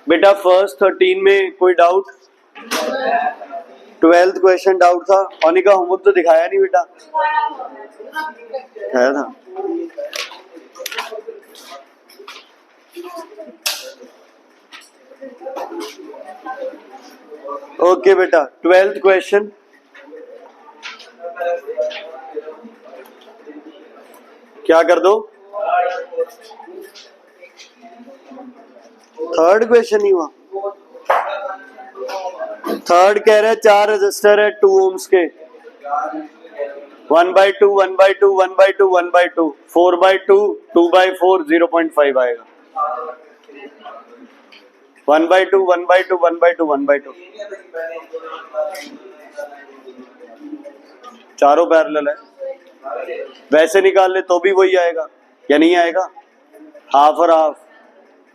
बेटा फर्स्ट 13 में कोई डाउट? 12th क्वेश्चन डाउट था। अनिका होमवर्क तो दिखाया नहीं बेटा? दिखाया था। ओके बेटा 12th क्वेश्चन। क्या कर दो? थर्ड क्वेश्चन ही हुआ। थर्ड कह रहे हैं 4 रजिस्टर है 2 ओम्स के, 1/2 1/2 1/2 1/2 4/2 2/4 0.5 आएगा। 1/2 1/2 1/2 1/2 चारों पैरेलल है। वैसे निकाल ले तो भी वही आएगा या नहीं आएगा? हाफ और हाफ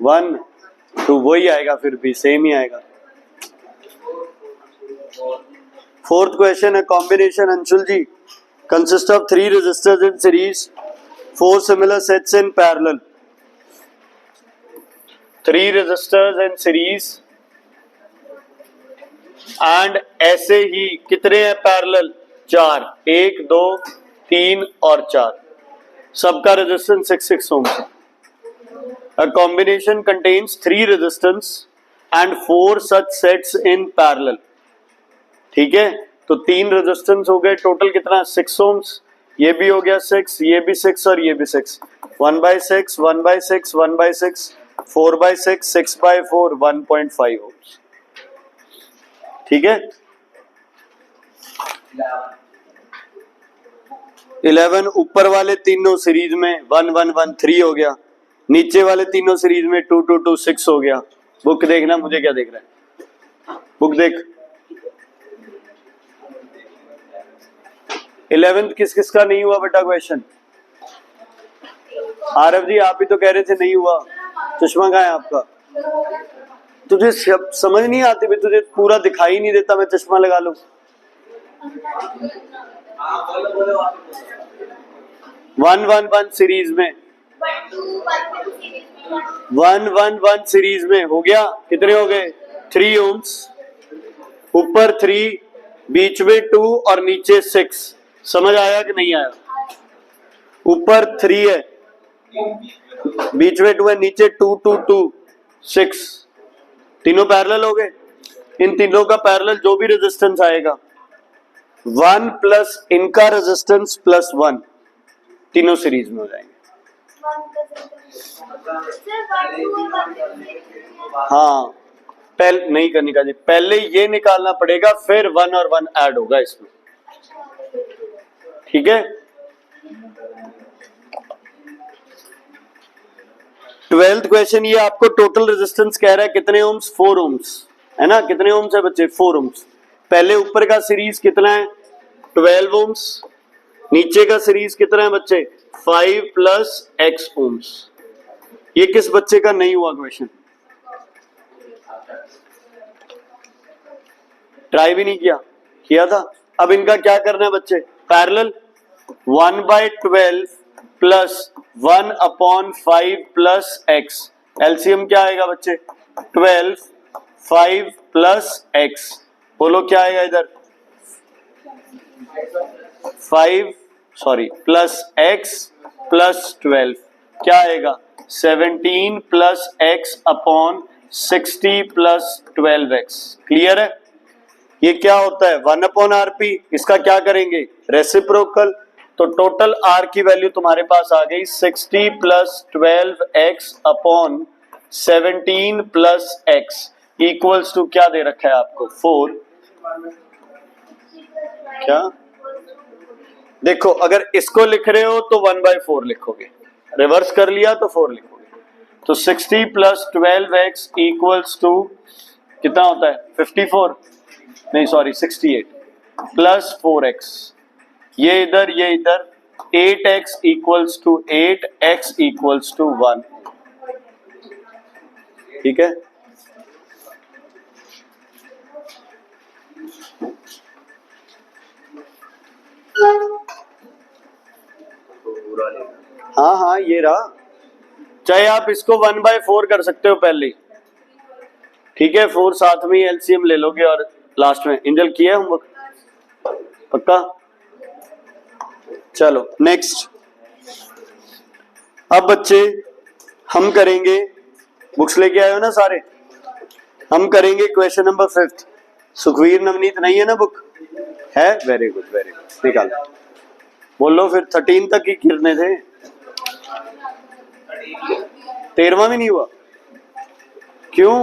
1 2 वही आएगा, फिर भी सेम ही आएगा। फोर्थ क्वेश्चन है combination Anshul ji consist of 3 resistors in series, 4 similar sets in parallel। 3 resistors in series and ऐसे ही कितने हैं पैरेलल? 4, 1 2 3 और 4, सबका रेजिस्टेंस 6 ओम है। A combination contains 3 resistance and 4 such sets in parallel। ठीक है, तो 3 रेजिस्टेंस हो गए, टोटल कितना? 6 ओम्स। ये भी हो गया 6, ये भी 6 और ये भी 6। 1/6 1/6 1/6 4/6 6/4 1.5 ओम्स। ठीक है। 11 ऊपर वाले तीनों सीरीज में 1 1 1 3 हो गया, नीचे वाले तीनों सीरीज में 2 2 2 6 हो गया। बुक देखना, मुझे क्या देख रहा है? बुक देख। 11th किस किस का नहीं हुआ बेटा क्वेश्चन? आरव जी आप ही तो कह रहे थे नहीं हुआ। चश्मा कहाँ है आपका? तुझे समझ नहीं आती भी, तुझे पूरा दिखाई नहीं देता, मैं चश्मा लगा लूं। 1 1 1 सीरीज में 1 1 1 सीरीज में हो गया, कितने हो गए? 3 ओम्स। ऊपर 3, बीच में 2 और नीचे 6। समझ आया कि नहीं आया? ऊपर 3 है, बीच में 2 है, नीचे 2 2 2 6, तीनों पैरेलल हो गए। इन तीनों का पैरेलल जो भी रेजिस्टेंस आएगा 1 प्लस इनका रेजिस्टेंस प्लस 1, तीनों सीरीज में हो जाएंगे। हाँ पहले नहीं करनी का जी, पहले ये निकालना पड़ेगा, फिर 1 और 1 ऐड होगा इसमें। ठीक है। 12th क्वेश्चन ये आपको टोटल रेजिस्टेंस कह रहा है कितने ओम्स? 4 ओम्स है ना। कितने ओम्स है बच्चे? 4 ओम्स। पहले ऊपर का सीरीज कितना है? 12 ओम्स। नीचे का सीरीज कितना है बच्चे? 5 प्लस x ओम्स। ये किस बच्चे का नहीं हुआ क्वेश्चन? ट्राई भी नहीं किया? किया था। अब इनका क्या करना है बच्चे? Parallel 1/12 plus 1/5 plus x। LCM क्या आएगा बच्चे? 12 5 प्लस x। बोलो क्या आएगा इधर? 5 प्लस x प्लस 12 क्या आएगा? 17 plus x upon 60 plus 12x। Clear है? ये क्या होता है? 1 अपॉन RP। इसका क्या करेंगे? रेसिप्रोकल। तो टोटल R की वैल्यू तुम्हारे पास आ गई 60 plus 12x upon 17 plus x equals to क्या दे रखा है आपको? 4। क्या देखो, अगर इसको लिख रहे हो तो 1/4 लिखोगे, रिवर्स कर लिया तो 4 लिखोगे। तो 60 प्लस 12x इक्वल्स टू कितना होता है? 54 नहीं सॉरी 68 प्लस 4x। ये इधर 8x equals to 8, x equals to 1। ठीक है। हाँ ये रहा। चाहे आप इसको 1/4 कर सकते हो पहले ही, ठीक है, 4 साथ में ही एलसीएम ले लोगे और लास्ट में। एंजल किया होमवर्क पक्का? चलो नेक्स्ट। अब बच्चे हम करेंगे, बुक्स लेके आए हो ना सारे, हम करेंगे क्वेश्चन नंबर 5। सुखवीर नवनीत नहीं है ना बुक? है, वेरी गुड वेरी गुड, निकाल बोलो फिर। 13 तक ही गिरने थे, 13वां भी नहीं हुआ क्यों?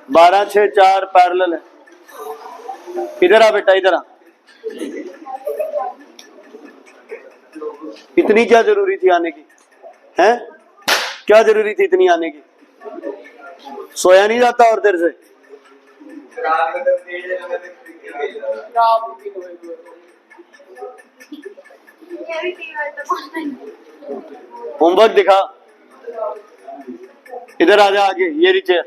12 6 4 पैरेलल है। इधर आ बेटा, इधर आ। इतनी क्या जरूरी थी आने की? हैं, क्या जरूरी थी इतनी आने की? सोया नहीं जाता और देर से? होमवर्क दिखा, इधर आ जा आगे, ये नीचे।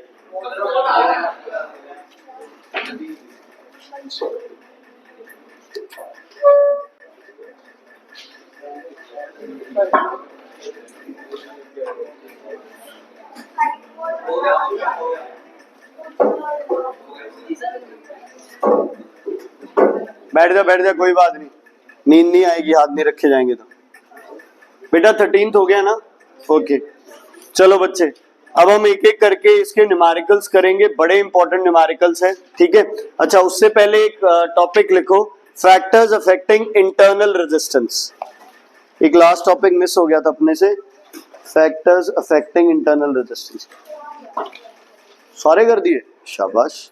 बैठ जा, कोई बात नहीं, नींद नहीं आएगी, हाथ नहीं रखे जाएंगे तो। बेटा 13 हो गया ना? ओके चलो बच्चे, अब हम एक एक करके इसके न्यूमेरिकल्स करेंगे, बड़े इंपॉर्टेंट न्यूमेरिकल्स हैं, ठीक है। अच्छा उससे पहले एक टॉपिक लिखो, फैक्टर्स अफेक्टिंग इंटरनल रेजिस्टेंस। एक लास्ट टॉपिक मिस हो गया था अपने से, फैक्टर्स अफेक्टिंग इंटरनल रेजिस्टेंस। सारे कर दिए, शाबाश।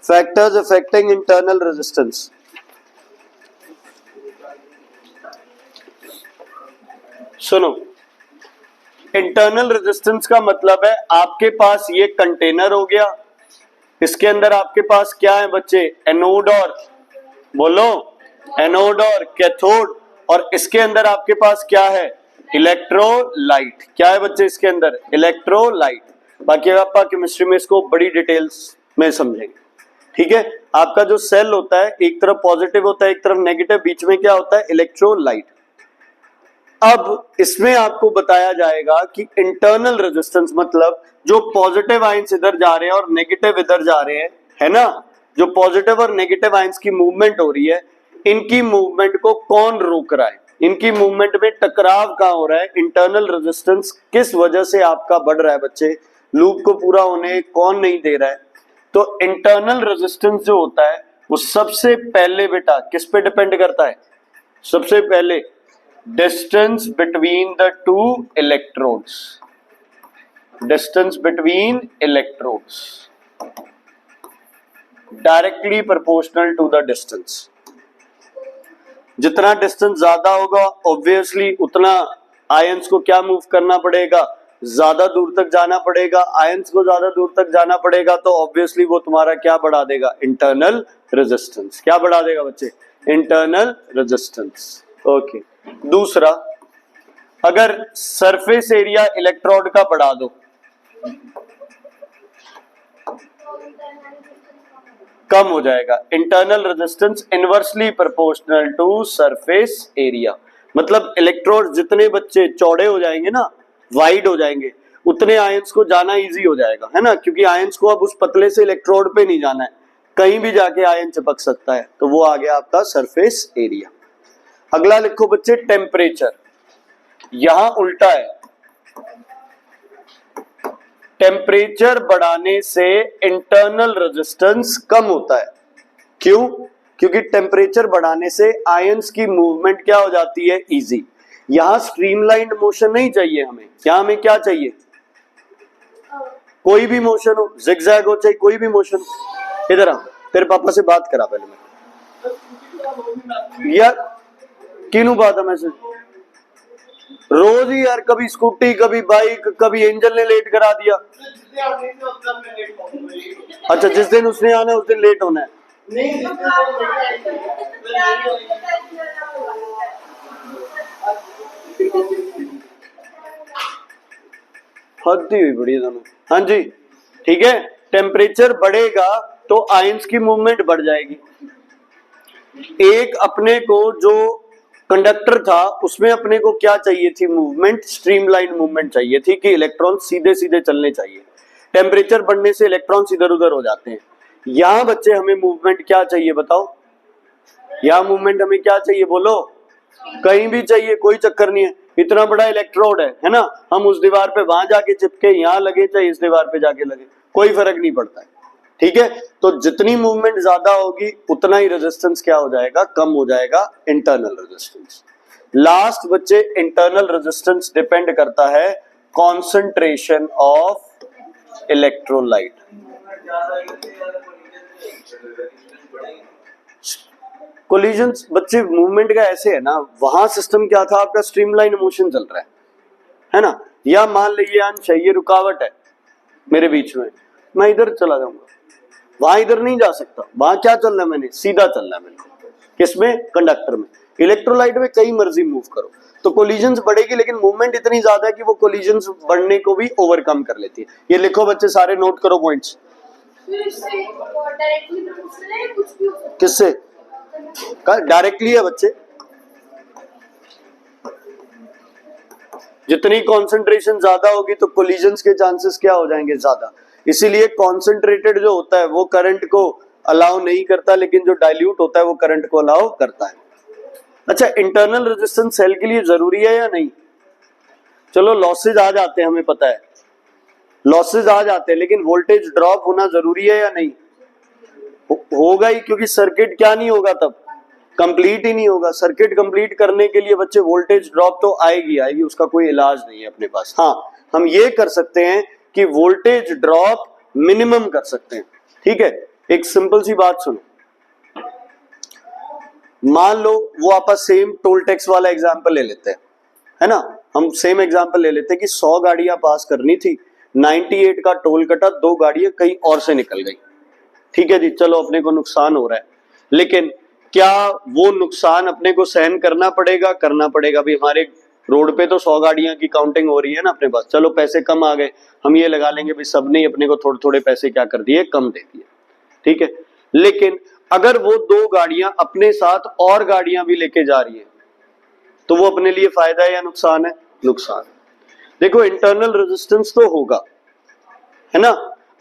Factors affecting internal resistance. सुनो, इंटरनल रेजिस्टेंस का मतलब है आपके पास ये कंटेनर हो गया, इसके अंदर आपके पास क्या है बच्चे? एनोड और, बोलो, एनोड और कैथोड, और इसके अंदर आपके पास क्या है? इलेक्ट्रोलाइट। क्या है बच्चे इसके अंदर? इलेक्ट्रोलाइट। बाकी आपका केमिस्ट्री में इसको बड़ी डिटेल्स में समझेंगे, ठीक है। आपका जो सेल होता है, एक तरफ पॉजिटिव होता है एक तरफ नेगेटिव, बीच में क्या होता है? इलेक्ट्रोलाइट। अब इसमें आपको बताया जाएगा कि इंटरनल रेजिस्टेंस मतलब जो पॉजिटिव आयंस इधर जा रहे हैं और नेगेटिव इधर जा रहे हैं, है ना, जो पॉजिटिव और नेगेटिव आयंस की मूवमेंट हो रही है, इनकी मूवमेंट को कौन रोक रहा है? इनकी मूवमेंट में टकराव कहां हो रहा है? इंटरनल रेजिस्टेंस किस वजह से आपका बढ़ रहा है बच्चे? लूप को पूरा होने कौन नहीं दे रहा है? तो इंटरनल रेजिस्टेंस जो होता है वो सबसे पहले बेटा किस पे डिपेंड करता है? सबसे पहले distance between the two electrodes, distance between electrodes directly proportional to the distance। जितना डिस्टेंस ज्यादा होगा ऑब्वियसली उतना आयंस को क्या मूव करना पड़ेगा? ज्यादा दूर तक जाना पड़ेगा। आयंस को ज्यादा दूर तक जाना पड़ेगा तो ऑब्वियसली वो तुम्हारा क्या बढ़ा देगा? Internal resistance. क्या बढ़ा देगा बच्चे? Internal resistance. ओके दूसरा, अगर सरफेस एरिया इलेक्ट्रोड का बढ़ा दो, कम हो जाएगा। Internal resistance inversely proportional to surface area. मतलब इलेक्ट्रोड जितने बच्चे चौड़े हो जाएंगे ना, वाइड हो जाएंगे, उतने आयंस को जाना इजी हो जाएगा, है ना, क्योंकि आयंस को अब उस पतले से इलेक्ट्रोड पे नहीं जाना है, कहीं भी जाके आयन चिपक सकता है, तो वो आ गया आपका सरफेस एरिया। अगला लिखो बच्चे टेम्परेचर। यहां उल्टा है, टेम्परेचर बढ़ाने से इंटरनल रेजिस्टेंस कम होता है। क्यों? क्योंकि टेम्परेचर बढ़ाने से आयंस की मूवमेंट क्या हो जाती है? इजी। यहां स्ट्रीमलाइंड मोशन नहीं चाहिए हमें, यहां हमें क्या चाहिए? कोई भी मोशन हो, जिगजैग हो, चाहे कोई भी मोशन। इधर आ, तेरे पापा से बात करा पहले मैं यार। किनू बात है मैसेज? रोज ही यार, कभी स्कूटी कभी बाइक, कभी एंजल ने लेट करा दिया। अच्छा जिस दिन उसने आना है उस दिन लेट होना है। हद्दी हुई बड़ी दोनों। हाँ जी ठीक है, टेम्परेचर बढ़ेगा तो आयंस की मूवमेंट बढ़ जाएगी। एक अपने को जो कंडक्टर था, उसमें अपने को क्या चाहिए थी? मूवमेंट, स्ट्रीमलाइन मूवमेंट चाहिए थी कि इलेक्ट्रॉन सीधे सीधे चलने चाहिए। टेम्परेचर बढ़ने से इलेक्ट्रॉन्स इधर उधर हो जाते हैं। यहां बच्चे हमें मूवमेंट क्या चाहिए बताओ? यहां मूवमेंट हमें क्या चाहिए बोलो? कहीं भी चाहिए, कोई चक्कर नहीं है। इतना बड़ा इलेक्ट्रोड है ना, हम उस दीवार पे वहां जाके चिपके, यहां लगे चाहे इस दीवार पे जाके लगे, कोई फर्क नहीं पड़ता है। ठीक है, तो जितनी मूवमेंट ज्यादा होगी उतना ही रेजिस्टेंस क्या हो जाएगा? कम हो जाएगा, इंटरनल रेजिस्टेंस। लास्ट बच्चे, इंटरनल रेजिस्टेंस डिपेंड करता है कॉन्सेंट्रेशन ऑफ इलेक्ट्रोलाइट। कोलिजन्स बच्चे मूवमेंट का ऐसे है ना, वहां सिस्टम क्या था आपका? स्ट्रीमलाइन मोशन चल रहा है ना, या मान लीजिए अंश है, ये रुकावट है मेरे बीच में, मैं इधर चला जाऊंगा, वहां इधर नहीं जा सकता, वहां क्या चलना है? मैंने सीधा चलना है मैंने, किसमें? कंडक्टर में। इलेक्ट्रोलाइट में कई मर्जी मूव करो, तो कोलिजन्स बढ़ेगी, लेकिन मूवमेंट इतनी ज्यादा है कि वो कोलिजन्स बढ़ने को भी ओवरकम कर लेती है। ये लिखो बच्चे, सारे नोट करो पॉइंट्स। किससे? डायरेक्टली है बच्चे, जितनी कॉन्सेंट्रेशन ज्यादा होगी तो कोलिजन्स के चांसेस क्या हो जाएंगे? ज्यादा। इसीलिए कॉन्सेंट्रेटेड जो होता है वो करंट को अलाउ नहीं करता, लेकिन जो डाइल्यूट होता है वो करंट को अलाउ करता है। अच्छा, इंटरनल रेजिस्टेंस सेल के लिए जरूरी है या नहीं? चलो लॉसेज आ जाते हैं, हमें पता है लॉसेज आ जाते हैं, लेकिन वोल्टेज ड्रॉप होना जरूरी है या नहीं? होगा ही, क्योंकि सर्किट क्या नहीं होगा तब? कंप्लीट ही नहीं होगा। सर्किट कंप्लीट करने के लिए बच्चे वोल्टेज ड्रॉप तो आएगी, उसका कोई इलाज नहीं है अपने पास। हाँ, हम ये कर सकते हैं कि वोल्टेज ड्रॉप मिनिमम कर सकते हैं। ठीक है, एक सिंपल सी बात सुनो, मान लो वो आप सेम टोल टैक्स वाला एग्जांपल ले लेते हैं, है ना, हम सेम एग्जांपल ले लेते हैं कि 100 गाड़ियां पास करनी थी, 98 का टोल कटा, 2 गाड़ियां कहीं और से निकल गई। ठीक है जी, चलो अपने को नुकसान हो रहा है, लेकिन क्या वो नुकसान अपने को सहन करना पड़ेगा? करना पड़ेगा भी, हमारे रोड पे तो 100 गाड़ियां की काउंटिंग हो रही है ना अपने पास, चलो पैसे कम आ गए, हम ये लगा लेंगे भी सबने अपने को थोड़े थोड़े पैसे क्या कर दिए? कम दे दिए। ठीक है, लेकिन अगर वो 2 गाड़ियां अपने साथ और गाड़ियां भी लेके जा रही है, तो वो अपने लिए फायदा है या नुकसान है? नुकसान। देखो, इंटरनल रेजिस्टेंस तो होगा, है ना,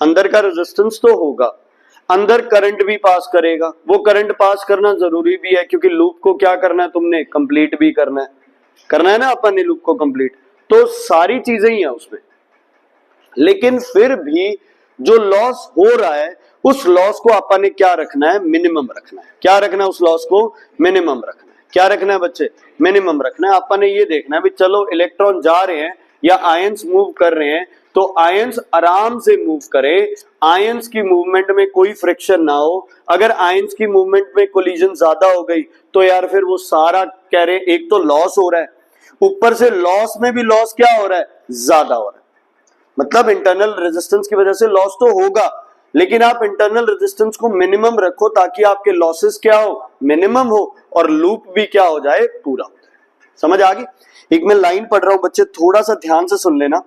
अंदर का रेजिस्टेंस तो होगा, अंदर करंट भी पास करेगा, वो करंट पास करना जरूरी भी है, क्योंकि लूप को क्या करना है तुमने? कंप्लीट भी करना है ना अपन ने लूप को कंप्लीट, तो सारी चीजें ही है उसमें। लेकिन फिर भी जो लॉस हो रहा है, उस लॉस को अपन ने क्या रखना है? मिनिमम रखना है। क्या रखना है? उस लॉस को मिनिमम रखना है। क्या रखना है बच्चे? मिनिमम रखना है। अपन ने ये देखना है भी चलो इलेक्ट्रॉन जा रहे हैं या आयंस मूव कर रहे हैं, तो आयंस आराम से मूव करे, आयंस की मूवमेंट में कोई फ्रिक्शन ना हो। अगर आयंस की मूवमेंट में कोलिजन ज्यादा हो गई तो यार फिर वो सारा कह रहे, एक तो लॉस हो रहा है, ऊपर से लॉस में भी लॉस क्या हो रहा है? ज्यादा हो रहा है। मतलब इंटरनल रेजिस्टेंस की वजह से लॉस तो होगा, लेकिन आप इंटरनल रेजिस्टेंस को मिनिमम रखो ताकि आपके लॉसेस क्या हो? मिनिमम हो, और लूप भी क्या हो जाए? पूरा हो जाए। समझ आ गई? एक मैं लाइन पढ़ रहा हूं बच्चे, थोड़ा सा ध्यान से सुन लेना।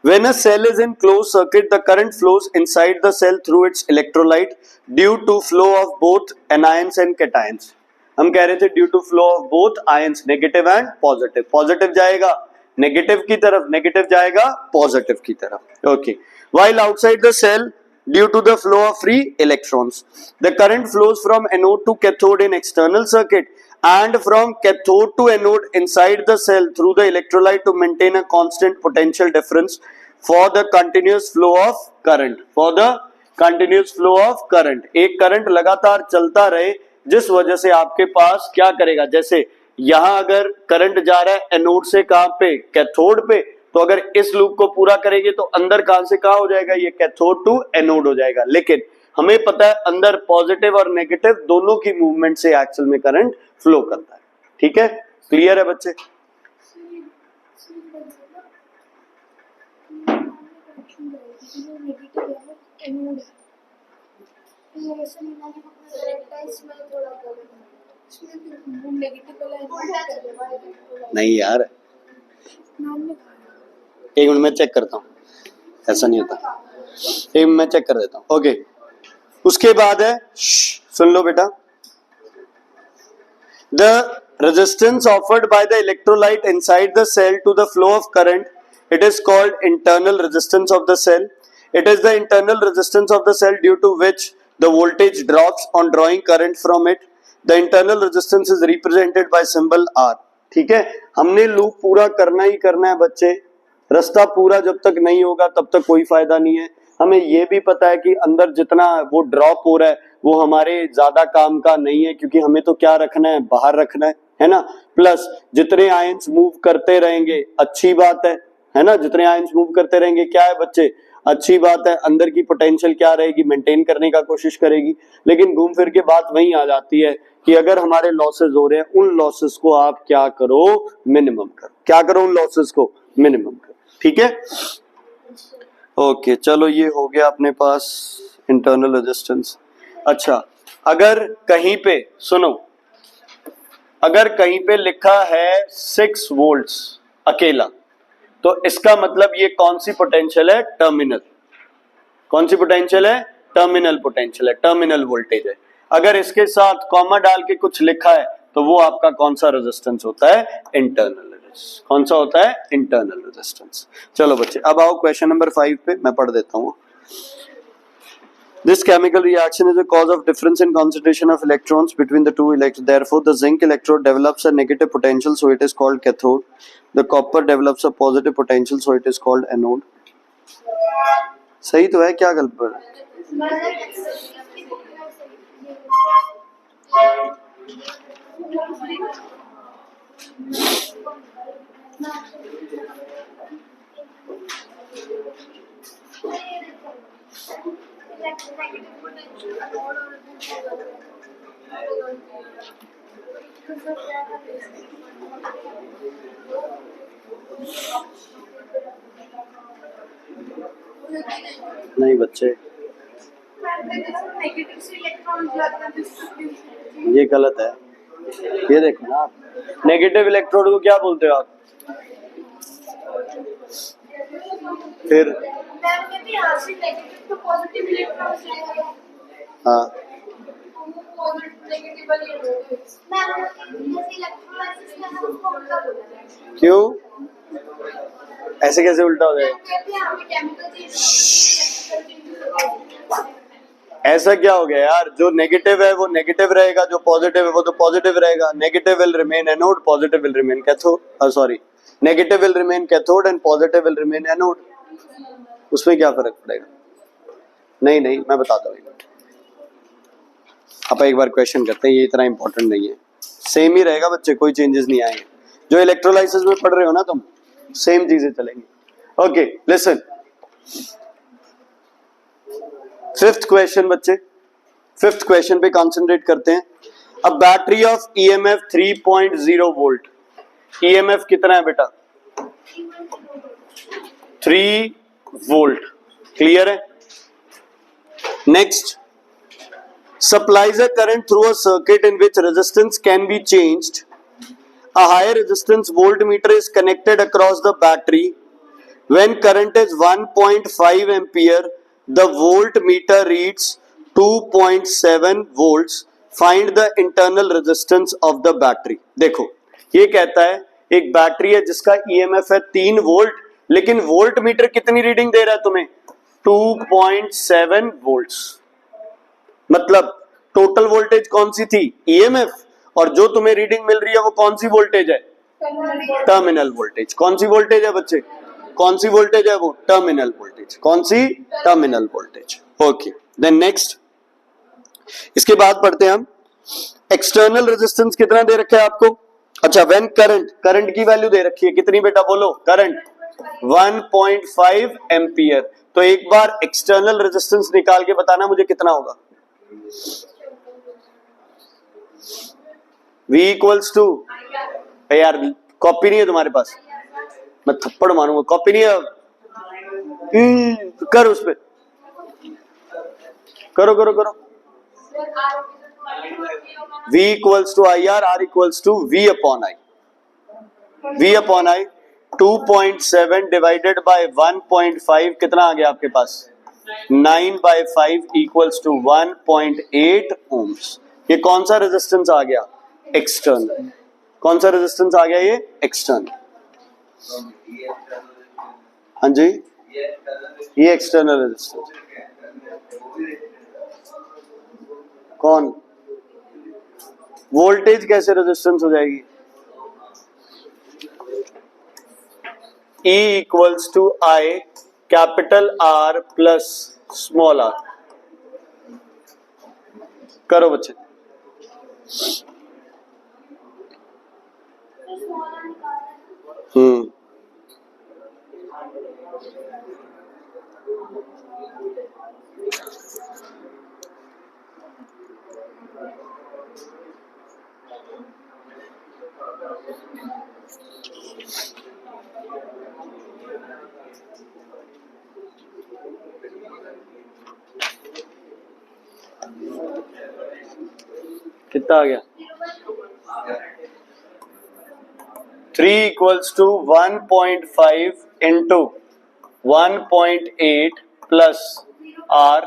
When a cell is in closed circuit, the current flows inside the cell through its electrolyte due to flow of both anions and cations. हम कह रहे थे due to flow of both ions, negative and positive. Positive जाएगा negative की तरफ, negative जाएगा positive की तरफ। Okay, while outside the cell, due to the flow of free electrons, the current flows from anode to cathode in external circuit and from cathode to anode inside the cell through the electrolyte to maintain a constant potential difference for the continuous flow of current. For the continuous flow of current, एक current लगातार चलता रहे, जिस वजह से आपके पास क्या करेगा? जैसे यहां अगर करंट जा रहा है एनोड से कहां पे? कैथोड पे, तो अगर इस लूप को पूरा करेंगे तो अंदर कहां से कहां हो जाएगा? ये कैथोड टू एनोड हो जाएगा। लेकिन हमें पता है अंदर पॉजिटिव और नेगेटिव दोनों की मूवमेंट से एक्चुअल में करंट फ्लो करता है। ठीक है, क्लियर है बच्चे? नहीं यार, एक मिनट में चेक करता हूँ, ऐसा नहीं होता, एक मैं चेक कर देता हूँ। ओके, उसके बाद है, सुन लो बेटा, the resistance offered by the electrolyte inside the cell to the flow of current, it is called internal resistance of the cell. It is the internal resistance of the cell due to which the voltage drops on drawing current from it. The internal resistance is represented by symbol R. ठीक है, हमने loop पूरा करना ही करना है बच्चे, रास्ता पूरा जब तक नहीं होगा तब तक कोई फायदा नहीं है। हमें ये भी पता है कि अंदर जितना वो ड्रॉप हो रहा है वो हमारे ज्यादा काम का नहीं है, क्योंकि हमें तो क्या रखना है, बाहर रखना है ना। प्लस जितने आयंस मूव करते रहेंगे अच्छी बात है ना, जितने आयंस मूव करते रहेंगे क्या है बच्चे, अच्छी बात है। अंदर की पोटेंशियल क्या रहेगी, मेंटेन करने का कोशिश करेगी। लेकिन घूम फिर के बात वहीं आ जाती है कि अगर हमारे लॉसेस हो रहे हैं, उन लॉसेस को आप क्या करो, मिनिमम करो। क्या करो, उन लॉसेस को मिनिमम करो। ठीक है, ओके चलो ये हो गया अपने पास इंटरनल रेजिस्टेंस। अच्छा, अगर कहीं पे सुनो, अगर कहीं पे लिखा है 6 वोल्ट्स अकेला, तो इसका मतलब ये कौन सी पोटेंशियल है, टर्मिनल। कौन सी पोटेंशियल है, टर्मिनल पोटेंशियल है, टर्मिनल वोल्टेज है। अगर इसके साथ कॉमा डाल के कुछ लिखा है तो वो आपका कौन सा रेजिस्टेंस होता है, इंटरनल। कौन सा होता है, इंटरनल रेजिस्टेंस। चलो बच्चे अब आओ क्वेश्चन नंबर 5 पे, मैं पढ़ देता हूँ। This chemical reaction is a cause of difference in concentration of electrons between the two electrodes. Therefore, the zinc electrode develops a negative potential, so it is called cathode. The copper develops a positive potential, so it is called anode. सही तो है, क्या गलत है? नहीं बच्चे, ये गलत है। ये देखो ना, नेगेटिव इलेक्ट्रोड को क्या बोलते हो आप, फिर हाँ क्यों, ऐसे कैसे उल्टा हो जाएगा, ऐसा क्या हो गया यार, जो नेगेटिव है वो नेगेटिव रहेगा, जो पॉजिटिव है वो तो पॉजिटिव रहेगा। Negative will remain anode, positive will remain cathode, sorry negative will remain cathode and positive will remain anode. उसमें क्या फर्क पड़ेगा, नहीं नहीं मैं बताता हूँ। आप एक बार क्वेश्चन करते हैं, ये इतना इंपॉर्टेंट नहीं है, सेम ही रहेगा बच्चे, कोई चेंजेस नहीं आएंगे। जो इलेक्ट्रोलाइसिस में पढ़ रहे हो ना तुम, सेम चीजें चलेंगी। ओके लिसन, 5th क्वेश्चन बच्चे, 5th क्वेश्चन पे कंसंट्रेट करते हैं। A battery of EMF 3.0 volt, EMF कितना है बेटा, 3 वोल्ट, क्लियर है। Next, supplies a current through a circuit in which resistance can be changed. A higher resistance voltmeter is connected across the battery. When current is 1.5 ampere, the voltmeter reads 2.7 volts. Find the internal resistance of the battery. देखो ये कहता है एक battery है जिसका EMF है 3 volt, लेकिन voltmeter कितनी रीडिंग दे रहा है तुम्हें, 2.7 वोल्ट्स। मतलब टोटल वोल्टेज कौन सी थी, ईएमएफ, और जो तुम्हें रीडिंग मिल रही है वो कौन सी वोल्टेज है, टर्मिनल वोल्टेज। कौन सी वोल्टेज है बच्चे, कौन सी वोल्टेज है वो, टर्मिनल वोल्टेज। कौन सी, terminal voltage. Okay then next, इसके बाद पढ़ते हैं हम एक्सटर्नल रेजिस्टेंस कितना दे रखा है आपको। अच्छा, व्हेन करंट, करंट की वैल्यू दे रखी है कितनी बेटा, बोलो, करंट 1.5 एम्पियर। तो एक बार एक्सटर्नल रेजिस्टेंस निकाल के बताना मुझे कितना होगा। V इक्वल्स टू, यार कॉपी नहीं है तुम्हारे पास, मैं थप्पड़ मारूंगा, कॉपी नहीं है, कर उस पे, करो करो करो। V equals to I R, R equals to V upon I. V upon I 2.7 divided by 1.5 कितना आ गया आपके पास, 9/5 इक्वल्स टू 1.8 ओम्स। ये कौन सा रेजिस्टेंस आ गया, एक्सटर्नल। कौन सा रेजिस्टेंस आ गया? ये एक्सटर्नल। हाँ जी, ये एक्सटर्नल रेजिस्टेंस। कौन? वोल्टेज कैसे रेजिस्टेंस हो जाएगी? E equals to I capital R plus small r। करो बच्चे। कितना आ गया? 3 equals to 1.5 into 1.8 plus R।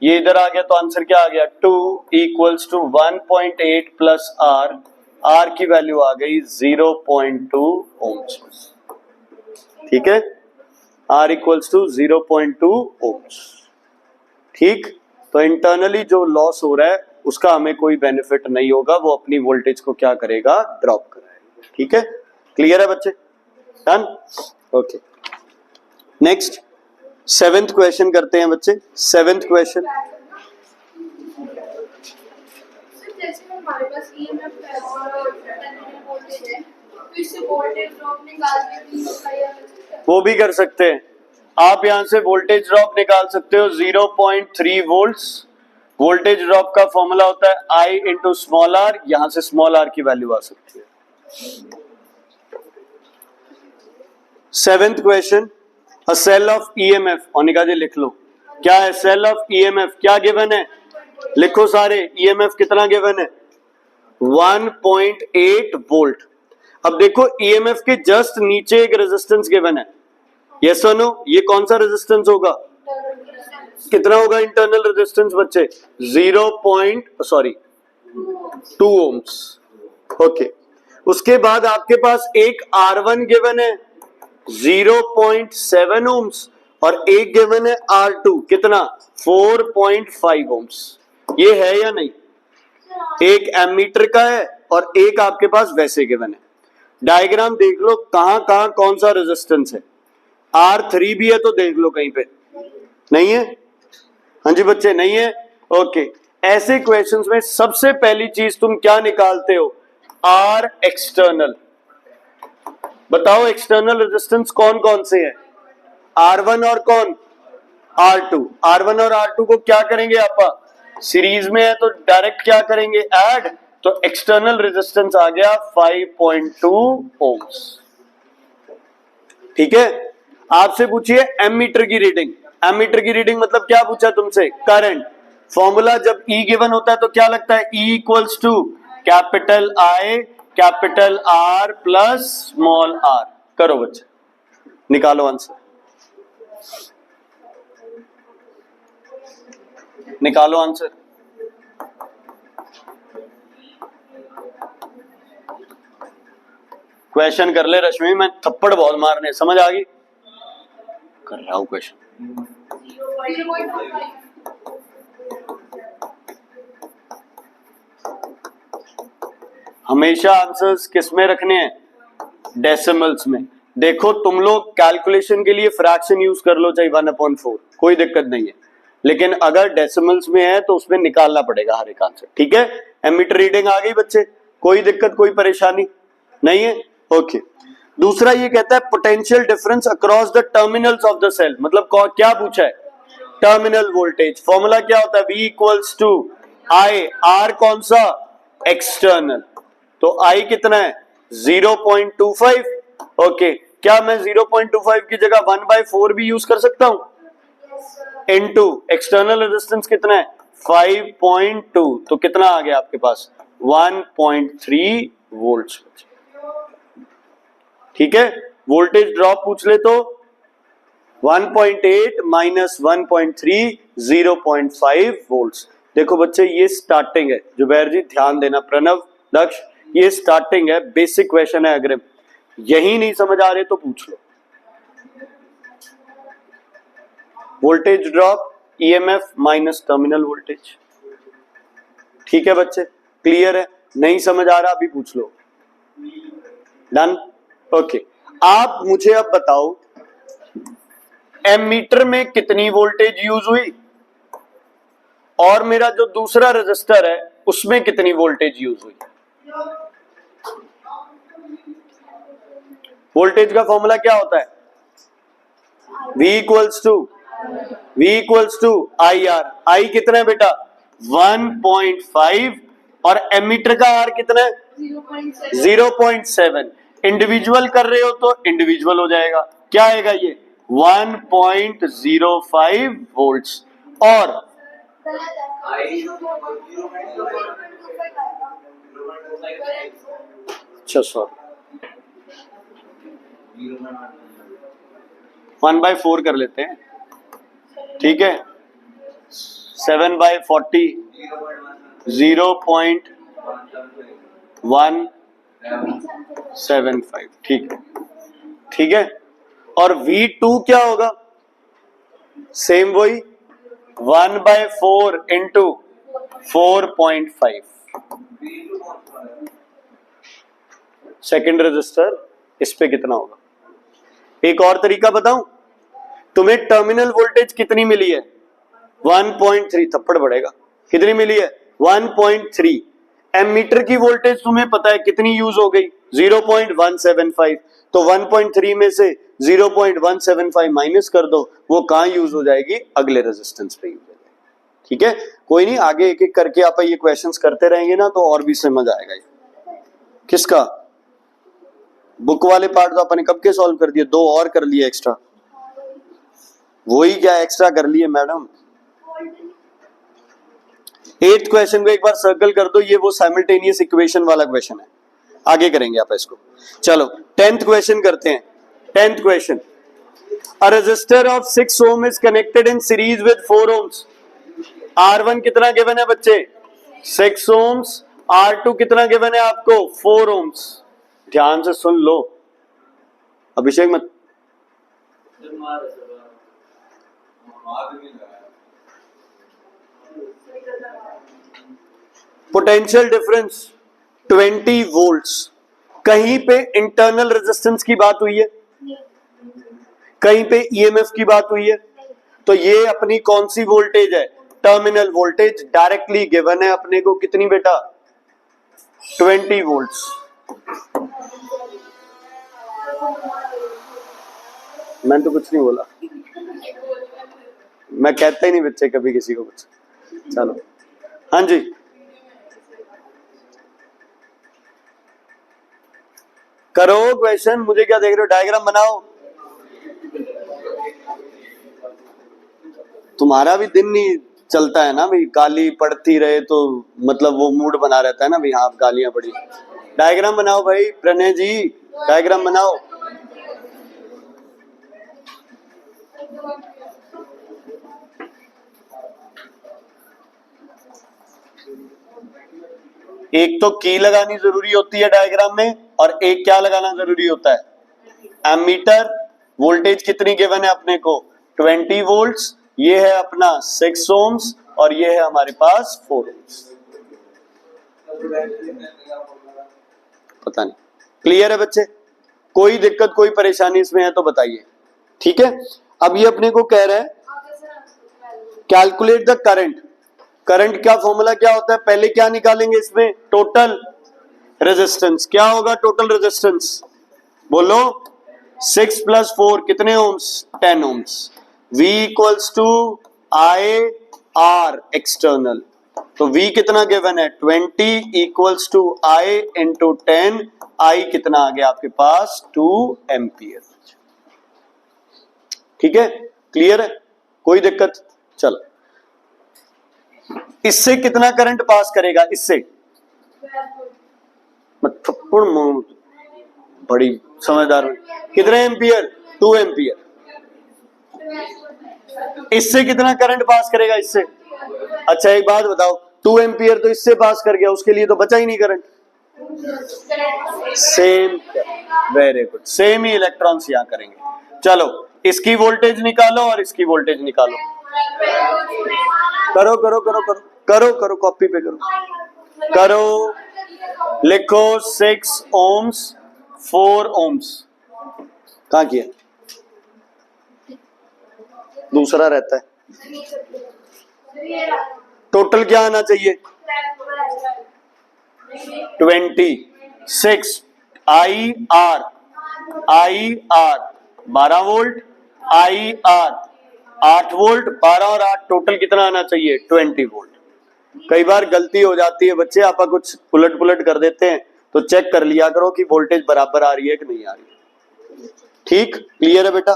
ये इधर आ गया तो आंसर क्या आ गया? 2 equals to 1.8 plus R। R की वैल्यू आ गई 0.2 ओम्स। ठीक है, R इक्वल्स टू 0.2 ओम्स। ठीक, तो इंटरनली जो लॉस हो रहा है उसका हमें कोई बेनिफिट नहीं होगा, वो अपनी वोल्टेज को क्या करेगा? ड्रॉप कराएगा। ठीक है, क्लियर है बच्चे? Done? Okay, next 7th question करते हैं बच्चे। 7th question. जैसे हमारे पास ईएमएफ है और टर्मिनल वोल्टेज है, तो इससे वोल्टेज ड्रॉप निकाल के भी वो भी कर सकते हैं। आप यहां से वोल्टेज ड्रॉप निकाल सकते हो 0.3 वोल्ट्स। वोल्टेज ड्रॉप का फॉर्मूला होता है I इंटू स्मॉल r। यहां से स्मॉल r की वैल्यू आ सकती है। 7th question, a cell of EMF. Anika ji लिख लो, क्या है सेल ऑफ ईएमएफ? क्या गिवन है? लिखो सारे, ईएमएफ कितना गिवन है? 1.8 वोल्ट। अब देखो ईएमएफ के जस्ट नीचे एक रेजिस्टेंस गिवन है, यस और नो? ये कौन सा रेजिस्टेंस होगा? कितना होगा इंटरनल रेजिस्टेंस बच्चे? 2 ओम्स। ओके, उसके बाद आपके पास एक R1 गिवन है 0.7 ओम्स और एक गिवन है R2 कितना? 4.5 ओम्स। ये है या नहीं? एक एमीटर का है और एक आपके पास वैसे गिवन है। डायग्राम देख लो कहां कहां कौन सा रेजिस्टेंस है। R3 भी है तो देख लो कहीं पे। नहीं है? हाँ जी बच्चे, नहीं है? ओके, ऐसे क्वेश्चंस में सबसे पहली चीज तुम क्या निकालते हो? R external. बताओ एक्सटर्नल रेजिस्टेंस कौन कौन से है? R1 और कौन? R2। R1 और R2 को क्या करेंगे आप? सीरीज में है तो डायरेक्ट क्या करेंगे? ऐड। तो एक्सटर्नल रेजिस्टेंस आ गया 5.2 ओम्स। ठीक है, आपसे पूछिए एमीटर की रीडिंग। एमीटर की रीडिंग मतलब क्या पूछा तुमसे? करंट। फॉर्मूला जब E गिवन होता है तो क्या लगता है? E equals to capital I capital R plus small r। करो बच्चे, निकालो आंसर, निकालो आंसर। क्वेश्चन कर ले रश्मि, मैं थप्पड़ बहुत मारने, समझ आ गई? कर रहा हूं क्वेश्चन। हमेशा आंसर्स किस में रखने हैं? डेसिमल्स में। देखो तुम लोग कैलकुलेशन के लिए फ्रैक्शन यूज कर लो, चाहे 1/4, कोई दिक्कत नहीं है, लेकिन अगर डेसिमल्स में है तो उसमें निकालना पड़ेगा हर एक आंसर। ठीक है, एमीटर रीडिंग आ गई बच्चे? कोई दिक्कत, कोई परेशानी नहीं है? ओके, दूसरा ये कहता है potential difference across the terminals of the cell. मतलब क्या पूछा है? Terminal voltage. फॉर्मूला क्या होता है? V equals to I। R कौन सा? एक्सटर्नल। तो I कितना है? 0.25। ओके, क्या मैं 0.25 की जगह 1/4 भी यूज कर सकता हूं? इनटू एक्सटर्नल रेजिस्टेंस कितना है? 5.2। तो कितना आ गया आपके पास? 1.3 वोल्ट। ठीक है, वोल्टेज ड्रॉप पूछ ले तो 1.8 माइनस 1.3 0.5 वोल्ट्स। देखो बच्चे ये स्टार्टिंग है। जुबैर जी ध्यान देना, प्रणव, दक्ष, ये स्टार्टिंग है, बेसिक क्वेश्चन है। अग्रिम यही नहीं समझ आ रहे तो पूछ लो। Voltage drop, EMF minus terminal voltage. ठीक है बच्चे, क्लियर है? नहीं समझ आ रहा अभी पूछ लो। Done, okay. आप मुझे अब बताओ एमीटर में कितनी वोल्टेज यूज हुई और मेरा जो दूसरा रजिस्टर है उसमें कितनी वोल्टेज यूज हुई। वोल्टेज का फॉर्मूला क्या होता है? V equals to I R. I कितना है बेटा? 1.5 और एमीटर का आर कितना है? 0.7। इंडिविजुअल कर रहे हो तो इंडिविजुअल हो जाएगा। क्या आएगा ये? 1.05 वोल्ट्स। और अच्छा सॉरी 1/4 कर लेते हैं, ठीक है। 7/40 0.175, ठीक है, ठीक है। और V2 क्या होगा? सेम वही 1/4 इंटू 4.5। सेकेंड रजिस्टर, इस पे कितना होगा? एक और तरीका बताऊं, तुम्हें टर्मिनल वोल्टेज कितनी मिली है? 1.3। थप्पड़ पड़ेगा। कितनी मिली है? 1.3। एमीटर की वोल्टेज तुम्हें पता है कितनी यूज हो गई? 0.175। तो 1.3 में से 0.175 माइनस कर दो, वो कहां यूज हो जाएगी? अगले रेजिस्टेंस पे यूज हो जाएगी। ठीक है, कोई नहीं, आगे एक एक करके आप ये क्वेश्चंस करते रहेंगे ना तो और भी समझ आएगा। ये किसका? बुक वाले पार्ट तो अपने कब के सॉल्व कर दिए, 2 और कर लिए एक्स्ट्रा। वही क्या एक्स्ट्रा कर लिए मैडम। 8th क्वेश्चन को एक बार सर्कल कर दो, ये वो साइमल्टेनियस इक्वेशन वाला क्वेश्चन है। आगे करेंगे आप इसको। चलो 10th क्वेश्चन करते हैं। 10th question, a resistor of 6 ohm is connected in series with 4 ohms. R1 कितना गिवन है बच्चे? 6 ओम्स। R2 कितना गिवन है आपको? 4 ओम्स। ध्यान से सुन लो, अभिषेक मत। Potential difference 20 volts. कहीं पे इंटरनल रेजिस्टेंस की बात हुई है, कहीं पे ईएमएफ की बात हुई है। तो ये अपनी कौन सी वोल्टेज है? Terminal voltage. डायरेक्टली गिवन है अपने को कितनी बेटा? 20 वोल्ट्स। मैंने तो कुछ नहीं बोला, मैं कहता ही नहीं बच्चे कभी किसी को कुछ। चलो हाँ जी, करो क्वेश्चन। मुझे क्या देख रहे हो? डायग्राम बनाओ। तुम्हारा भी दिन नहीं चलता है ना भाई, गाली पड़ती रहे तो मतलब वो मूड बना रहता है ना भाई, हाँ गालियां पड़ी। डायग्राम बनाओ भाई, प्रणय जी डायग्राम बनाओ। एक तो की लगानी जरूरी होती है डायग्राम में, और एक क्या लगाना जरूरी होता है? एमीटर। वोल्टेज कितनी गिवन है अपने को? 20 वोल्ट्स। ये है अपना 6 ओम्स और ये है हमारे पास 4 ओम्स। पता नहीं, क्लियर है बच्चे? कोई दिक्कत कोई परेशानी इसमें है तो बताइए। ठीक है, अब ये अपने को कह रहा है कैलकुलेट द करंट। करंट का फॉर्मूला क्या होता है? पहले क्या निकालेंगे इसमें? Total resistance. क्या होगा टोटल रेजिस्टेंस? बोलो। 6 + 4 कितने ohms? 10 ohms. V equals to I R external. तो V कितना गिवन है? 20 equals to I into 10। I कितना आ गया आपके पास? 2 एम्पियर। ठीक है, क्लियर है? कोई दिक्कत? चलो, इससे कितना करंट पास करेगा? इससे बड़ी समझदार। कितने एम्पियर? 2 एम्पियर। इससे कितना करंट पास करेगा? इससे। अच्छा एक बात बताओ, 2 एम्पियर तो इससे पास कर गया, उसके लिए तो बचा ही नहीं current. Same, very good, same ही इलेक्ट्रॉन्स यहाँ करेंगे। चलो इसकी वोल्टेज निकालो और इसकी वोल्टेज निकालो। करो करो करो करो करो करो, कॉपी पे करो करो, लिखो 6 ohms 4 ohms। कहाँ किया? दूसरा रहता है। टोटल क्या आना चाहिए? 26 IR 12 वोल्ट, IR 8 वोल्ट, 12 और 8 टोटल कितना आना चाहिए? 20 वोल्ट। कई बार गलती हो जाती है बच्चे, आप कुछ उलट पुलट कर देते हैं, तो चेक कर लिया करो कि वोल्टेज बराबर आ रही है कि नहीं आ रही है। ठीक, क्लियर है बेटा?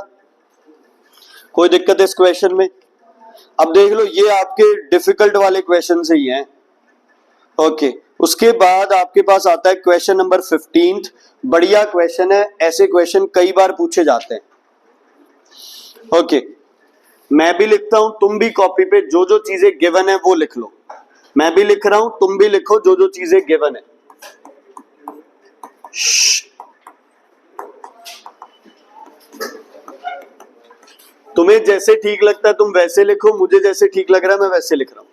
कोई दिक्कत है इस क्वेश्चन में? अब देख लो, ये आपके डिफिकल्ट वाले क्वेश्चन से ही हैं। ओके, उसके बाद आपके पास आता है क्वेश्चन नंबर 15। बढ़िया क्वेश्चन है, ऐसे क्वेश्चन कई बार पूछे जाते हैं। ओके, मैं भी लिखता हूं, तुम भी कॉपी पे जो जो चीजें गिवन है वो लिख लो। मैं भी लिख रहा हूं, तुम भी लिखो जो जो चीजें गिवन है। तुम्हें जैसे ठीक लगता है तुम वैसे लिखो, मुझे जैसे ठीक लग रहा है मैं वैसे लिख रहा हूं।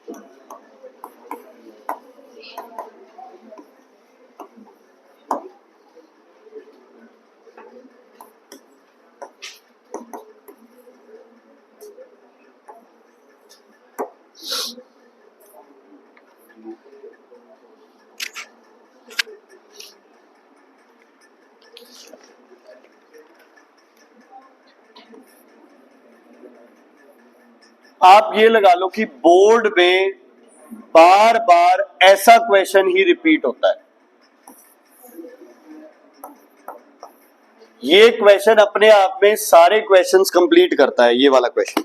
आप ये लगा लो कि बोर्ड में बार बार ऐसा क्वेश्चन ही रिपीट होता है। ये क्वेश्चन अपने आप में सारे क्वेश्चंस कंप्लीट करता है, ये वाला क्वेश्चन।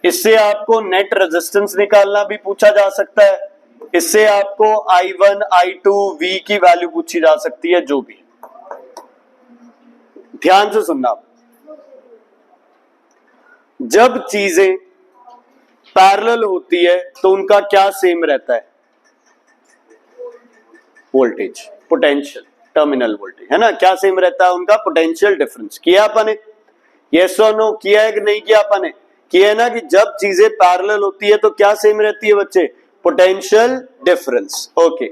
इससे आपको नेट रेजिस्टेंस निकालना भी पूछा जा सकता है, इससे आपको I1 I2 V की वैल्यू पूछी जा सकती है, जो भी। ध्यान से सुनना, जब चीजें पैरेलल होती है तो उनका क्या सेम रहता है? वोल्टेज, पोटेंशियल, टर्मिनल वोल्टेज, है ना? क्या सेम रहता है उनका? Potential difference. किया अपन ने? यस और नो किया है कि नहीं किया अपन ने? किया है ना कि जब चीजें पैरेलल होती है तो क्या सेम रहती है बच्चे? Potential difference. ओके,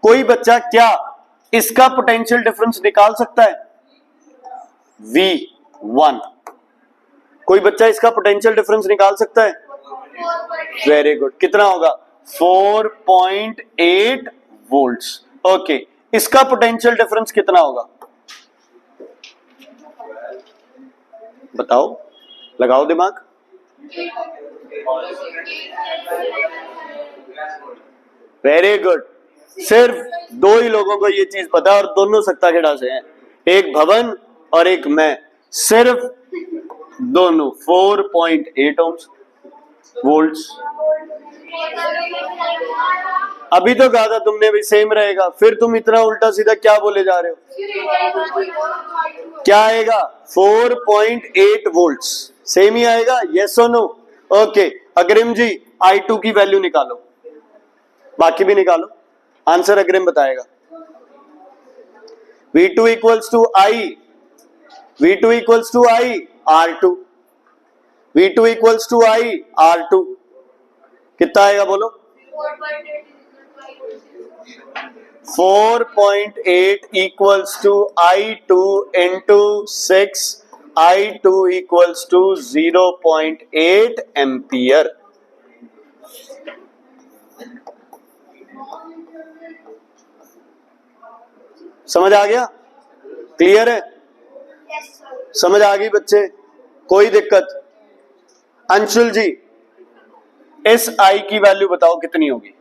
कोई बच्चा क्या इसका पोटेंशियल डिफरेंस निकाल सकता है? V1। कोई बच्चा इसका पोटेंशियल डिफरेंस निकाल सकता है? वेरी गुड, कितना होगा? 4.8 वोल्ट्स। ओके, इसका पोटेंशियल डिफरेंस कितना होगा? बताओ, लगाओ दिमाग। वेरी गुड, सिर्फ दो ही लोगों को ये चीज पता है और दोनों सत्ता खेड़ा से हैं, एक भवन और एक मैं। सिर्फ दोनों 4.8 ohms वोल्ट्स। अभी तो कहा था तुमने भी सेम रहेगा, फिर तुम इतना उल्टा सीधा क्या बोले जा रहे हो? क्या आएगा? 4.8 वोल्ट्स सेम ही आएगा, यस और नो? ओके, अग्रिम जी I2 की वैल्यू निकालो, बाकी भी निकालो, आंसर अग्रिम बताएगा। V2 equals to I, V2 equals to I R2, V2 equals to I R2, कितना आएगा बोलो? 4.8 equals to I2 into 6, I2 equals to 0.8 ampere. समझ आ गया? क्लियर है? समझ आ गई बच्चे? कोई दिक्कत? अंशुल जी, इस I की वैल्यू बताओ कितनी होगी?